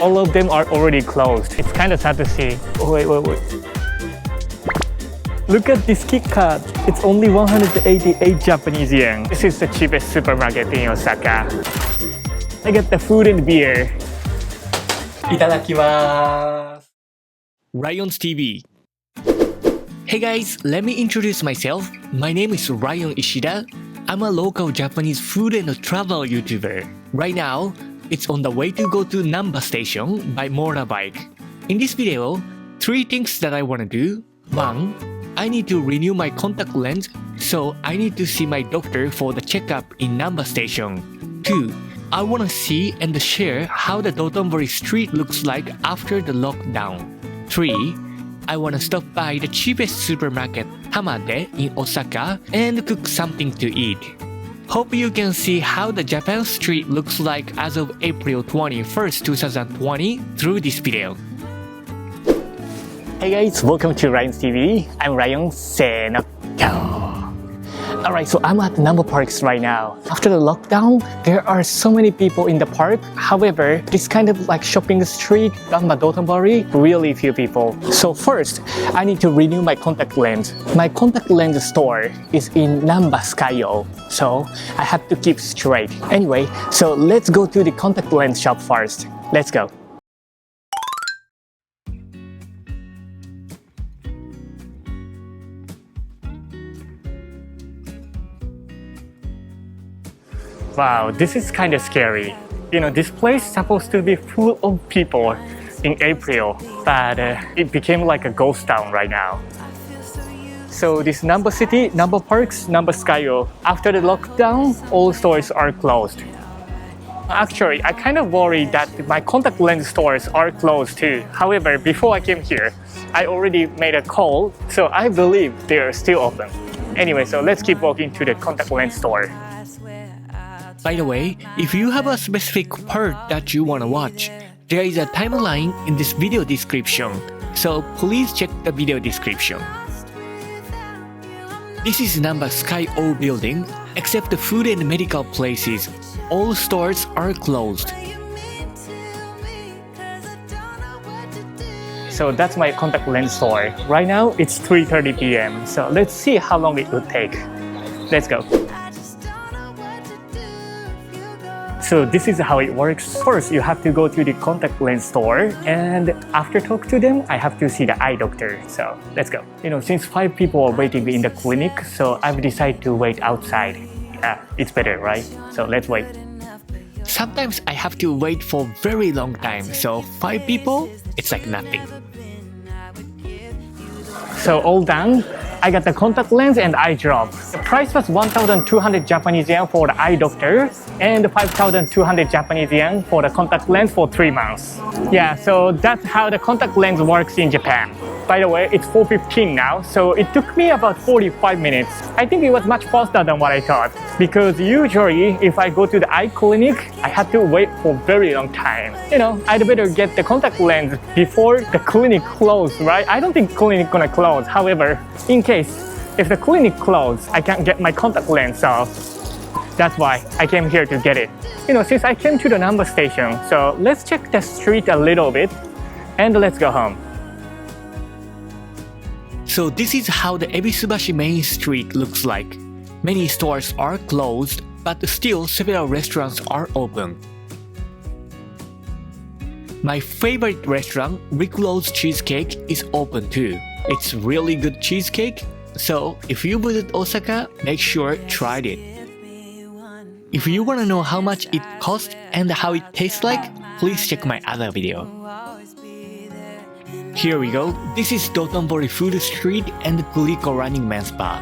All of them are already closed. It's kind of sad to see. Oh, wait. Look at this Kit Kat. It's only 188 Japanese yen. This is the cheapest supermarket in Osaka. I get the food and beer. Itadakimasu. Ryan's TV. Hey guys, let me introduce myself. My name is Ryan Ishida. I'm a local Japanese food and travel YouTuber. Right now, it's on the way to go to Namba Station by motorbike. In this video, 3 things that I want to do. 1. I need to renew my contact lens, so I need to see my doctor for the checkup in Namba Station. 2. I want to see and share how the Dotonbori street looks like after the lockdown. 3. I want to stop by the cheapest supermarket, Tamade, in Osaka and cook something to eat. Hope you can see how the Japan street looks like as of April 21st, 2020 through this video. Hey guys, welcome to Ryan's TV. I'm Ryan Senoko. Alright, so I'm at Namba Parks right now. After the lockdown, there are so many people in the park. However, this kind of like shopping street done by Dotonbori, really few people. So first, I need to renew my contact lens. My contact lens store is in Namba Station, so I have to keep straight. Anyway, so let's go to the contact lens shop first. Let's go. Wow, this is kind of scary. You know, this place is supposed to be full of people in April, but it became like a ghost town right now. So this Namba City, Namba Parks, Namba Station, after the lockdown, all stores are closed. Actually, I kind of worry that my contact lens stores are closed too. However, before I came here, I already made a call, so I believe they are still open. Anyway, so let's keep walking to the contact lens store. By the way, if you have a specific part that you want to watch, there is a timeline in this video description, so please check the video description. This is Namba Sky O building, except the food and medical places. All stores are closed. So that's my contact lens store. Right now, it's 3:30 p.m. So let's see how long it would take. Let's go. So this is how it works. First, you have to go to the contact lens store, and after talk to them, I have to see the eye doctor. So let's go. You know, since 5 people are waiting in the clinic, so I've decided to wait outside. Yeah, it's better, right? So let's wait. Sometimes I have to wait for very long time, so 5 people, it's like nothing. So all done. I got the contact lens and eye drop. The price was 1,200 Japanese yen for the eye doctor and 5,200 Japanese yen for the contact lens for 3 months. Yeah, so that's how the contact lens works in Japan. By the way, it's 4:15 now, so it took me about 45 minutes. I think it was much faster than what I thought, because usually if I go to the eye clinic, I have to wait for a very long time. You know, I'd better get the contact lens before the clinic closes, right? I don't think clinic gonna close. However, in case if the clinic closes, I can't get my contact lens, so that's why I came here to get it. You know, since I came to the Namba Station, so let's check the street a little bit and let's go home. So this is how the Ebisubashi main street looks like. Many stores are closed, but still several restaurants are open. My favorite restaurant, Rick Roll's Cheesecake, is open too. It's really good cheesecake, so if you visit Osaka, make sure try it. If you want to know how much it costs and how it tastes like, please check my other video. Here we go. This is Dotonbori Food Street and Glico Running Man Spa.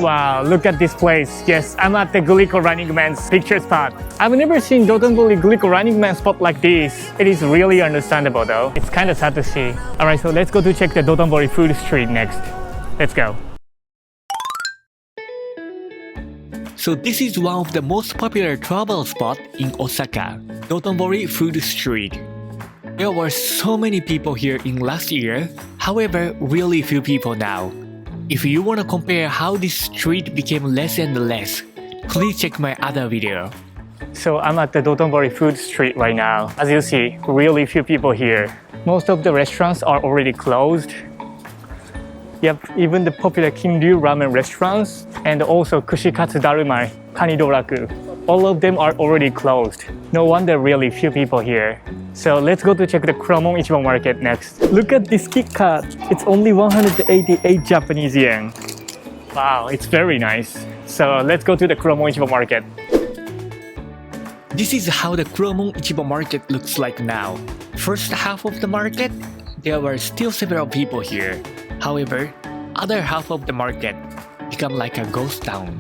Wow, look at this place. Yes, I'm at the Glico Running Man's picture spot. I've never seen Dotonbori Glico Running Man spot like this. It is really understandable though. It's kind of sad to see. Alright, so let's go to check the Dotonbori Food Street next. Let's go. So this is one of the most popular travel spots in Osaka, Dotonbori Food Street. There were so many people here in last year, however, really few people now. If you want to compare how this street became less and less, please check my other video. So I'm at the Dotonbori food street right now. As you see, really few people here. Most of the restaurants are already closed. Yep, even the popular Kinryu ramen restaurants and also Kushikatsu Darumai, Kanidoraku, all of them are already closed. No wonder really few people here. So let's go to check the Kuromon Ichiba market next. Look at this Kit Kat. It's only 188 Japanese yen. Wow, it's very nice. So let's go to the Kuromon Ichiba market. This is how the Kuromon Ichiba market looks like now. First half of the market, there were still several people here. However, other half of the market become like a ghost town.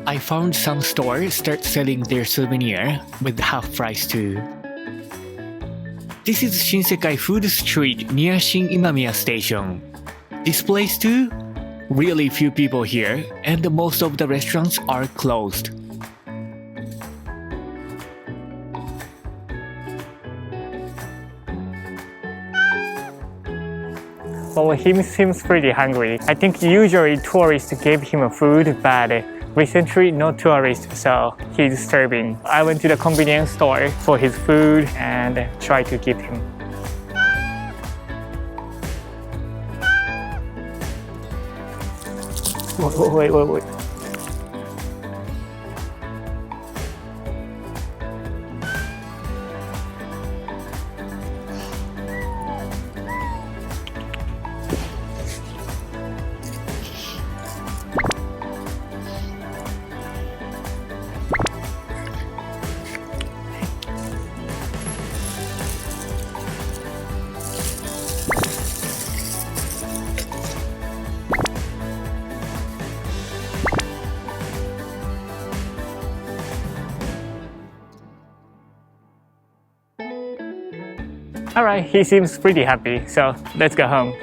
I found some stores start selling their souvenir with half price too. This is Shinsekai food street near Shin Imamiya Station. This place too, really few people here and most of the restaurants are closed. Well, he seems pretty hungry. I think usually tourists gave him food, but recently no tourists, so he's starving. I went to the convenience store for his food and tried to give him. Wait. Alright, he seems pretty happy, so let's go home.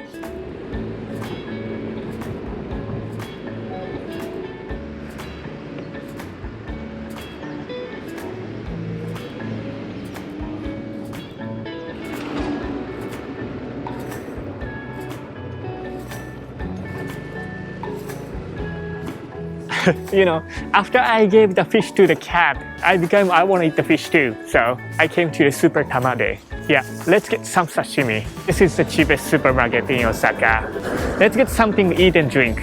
You know, after I gave the fish to the cat, I want to eat the fish too. So I came to the Super Tamade. Yeah, let's get some sashimi. This is the cheapest supermarket in Osaka. Let's get something to eat and drink.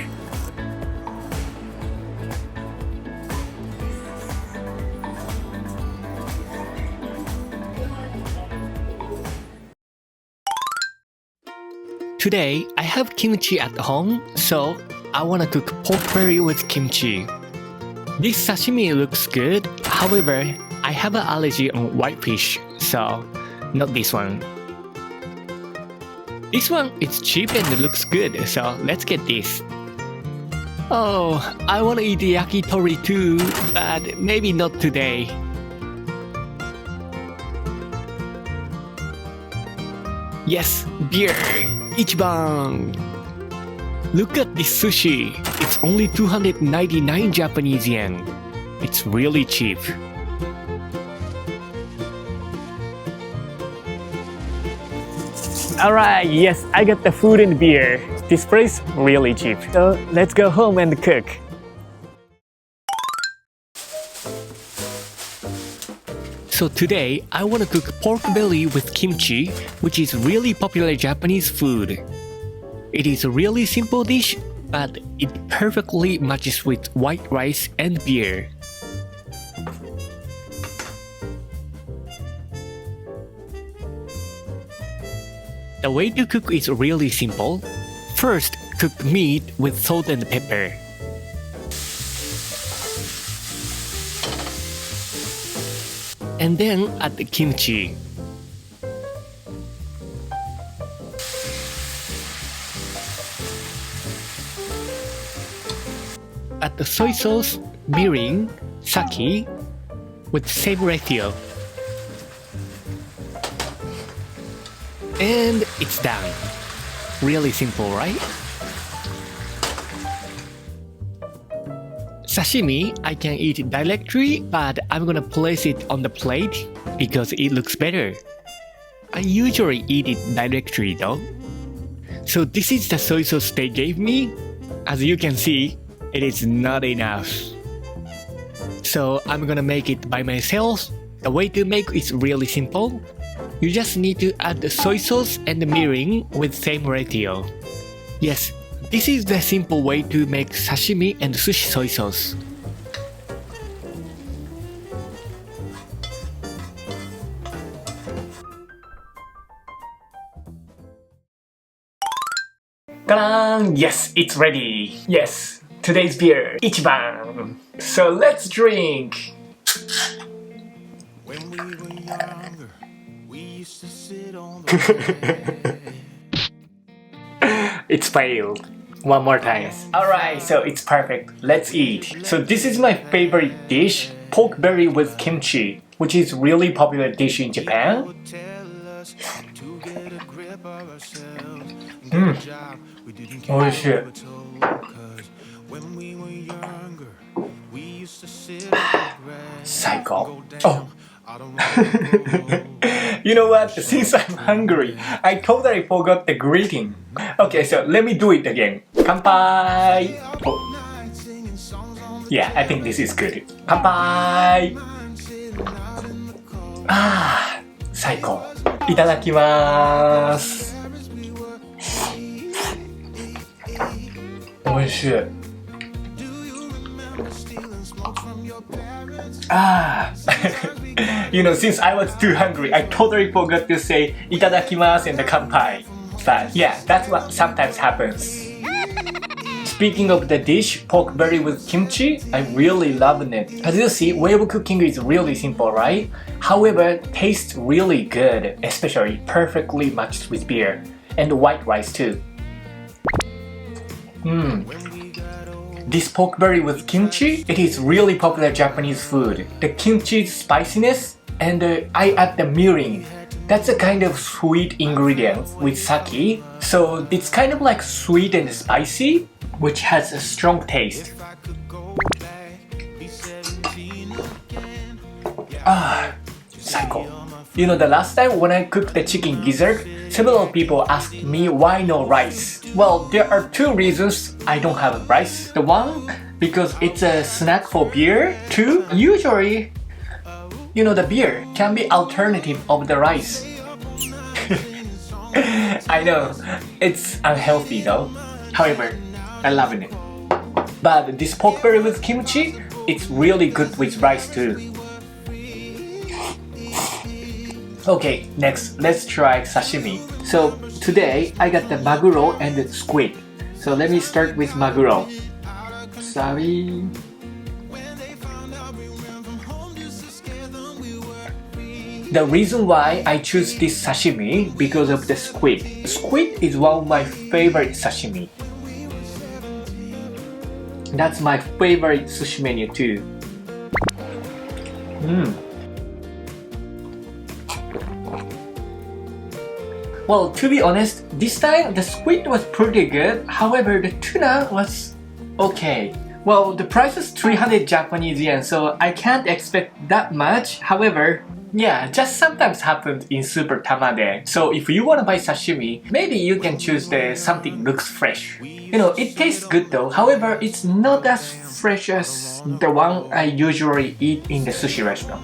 Today, I have kimchi at home, so I wanna cook pork belly with kimchi. This sashimi looks good, however, I have an allergy on whitefish, so not this one. This one is cheap and looks good, so let's get this. Oh, I wanna eat yakitori too, but maybe not today. Yes, beer! Ichiban! Look at this sushi! It's only 299 Japanese yen. It's really cheap. Alright, yes, I got the food and beer. This place really cheap. So let's go home and cook. So today, I want to cook pork belly with kimchi, which is really popular Japanese food. It is a really simple dish, but it perfectly matches with white rice and beer. The way to cook is really simple. First, cook meat with salt and pepper. And then add the kimchi. Add the soy sauce, mirin, sake with same ratio. And it's done. Really simple, right? Sashimi, I can eat it directly, but I'm gonna place it on the plate because it looks better. I usually eat it directly though. So this is the soy sauce they gave me. As you can see, it is not enough. So I'm gonna make it by myself. The way to make is really simple. You just need to add the soy sauce and the mirin with same ratio. Yes, this is the simple way to make sashimi and sushi soy sauce. Ta-da! Yes, it's ready. Yes, today's beer, Ichiban. So let's drink. When we were younger, we used to sit on the It's failed. One more time. Alright, so it's perfect. Let's eat. So this is my favorite dish, pork belly with kimchi, which is really popular dish in Japan. would tell us to get a grip of ourselves. Mm. Good job, we didn't Oh, care shit. what we were told, 'cause when we were younger, we used to sit on the grass. Psycho. Go down, Oh. I don't know. You know what? Since I'm hungry, I totally forgot the greeting. Okay, so let me do it again. Kanpai! Oh. Yeah, I think this is good. Kanpai! Ah, 最高。いただきます。美味しい。Ah, you know, since I was too hungry, I totally forgot to say いただきますand the kanpai. But yeah, that's what sometimes happens. Speaking of the dish, pork belly with kimchi, I really love it. As you see, way of cooking is really simple, right? However, tastes really good, especially perfectly matched with beer and white rice too. This pork belly with kimchi, it is really popular Japanese food. The kimchi's spiciness and I add the mirin. That's a kind of sweet ingredient with sake. So it's kind of like sweet and spicy, which has a strong taste. Ah, psycho. You know, the last time when I cooked the chicken gizzard, several people asked me why no rice. Well, there are two reasons I don't have rice. The one, because it's a snack for beer. Two, usually, you know, the beer can be alternative of the rice. I know, it's unhealthy though. However, I love it. But this pork belly with kimchi, it's really good with rice too. Okay, next, let's try sashimi. So today I got the maguro and the squid. So let me start with maguro. Sorry. The reason why I choose this sashimi because of the squid. Squid is one of my favorite sashimi. That's my favorite sushi menu too. Well, to be honest, this time the squid was pretty good. However, the tuna was okay. Well, the price is 300 Japanese yen, so I can't expect that much. However, yeah, just sometimes happens in Super Tamade. So if you wanna buy sashimi, maybe you can choose the something looks fresh. You know, it tastes good though. However, it's not as fresh as the one I usually eat in the sushi restaurant.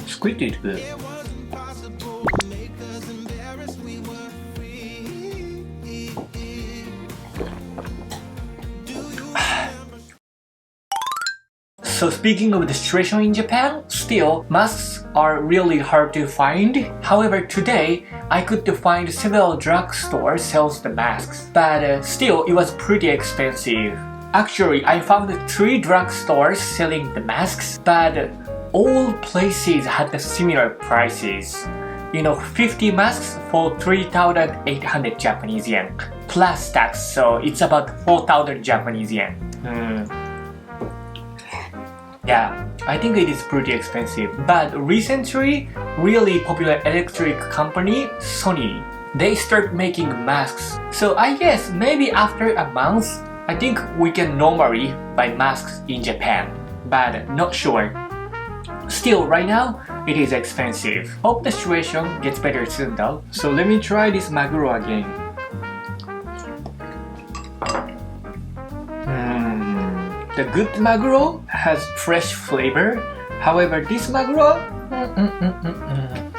Squid is good. So speaking of the situation in Japan, still, masks are really hard to find. However, today, I could find several drugstores sells the masks, but still, it was pretty expensive. Actually, I found 3 drugstores selling the masks, but all places had the similar prices. You know, 50 masks for 3,800 Japanese yen, plus tax, so it's about 4,000 Japanese yen. Yeah, I think it is pretty expensive. But recently, really popular electric company, Sony, they start making masks. So I guess maybe after a month, I think we can normally buy masks in Japan. But not sure. Still, right now, it is expensive. Hope the situation gets better soon though. So let me try this maguro again. The good maguro has fresh flavor. However, this maguro,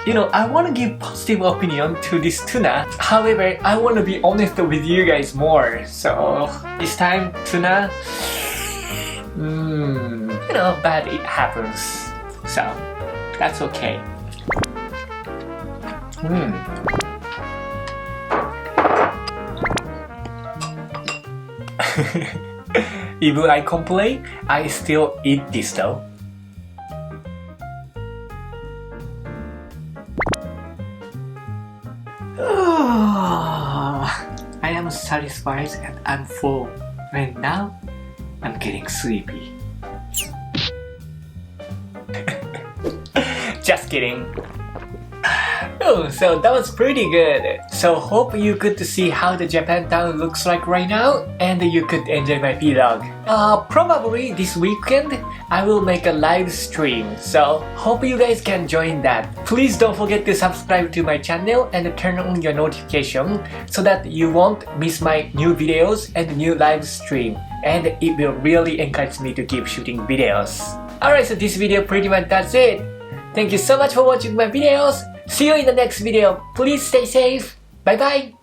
you know, I want to give positive opinion to this tuna. However, I want to be honest with you guys more. So this time tuna, you know, but it happens. So that's okay. Even I complain, I still eat this though. I am satisfied and I'm full. And now I'm getting sleepy. Just kidding. Oh, so that was pretty good. So hope you could see how the Japantown looks like right now and you could enjoy my vlog. Probably this weekend I will make a live stream, so hope you guys can join that. Please don't forget to subscribe to my channel and turn on your notification so that you won't miss my new videos and new live stream, and it will really encourage me to keep shooting videos. Alright, so this video pretty much that's it. Thank you so much for watching my videos. See you in the next video. Please stay safe. Bye bye.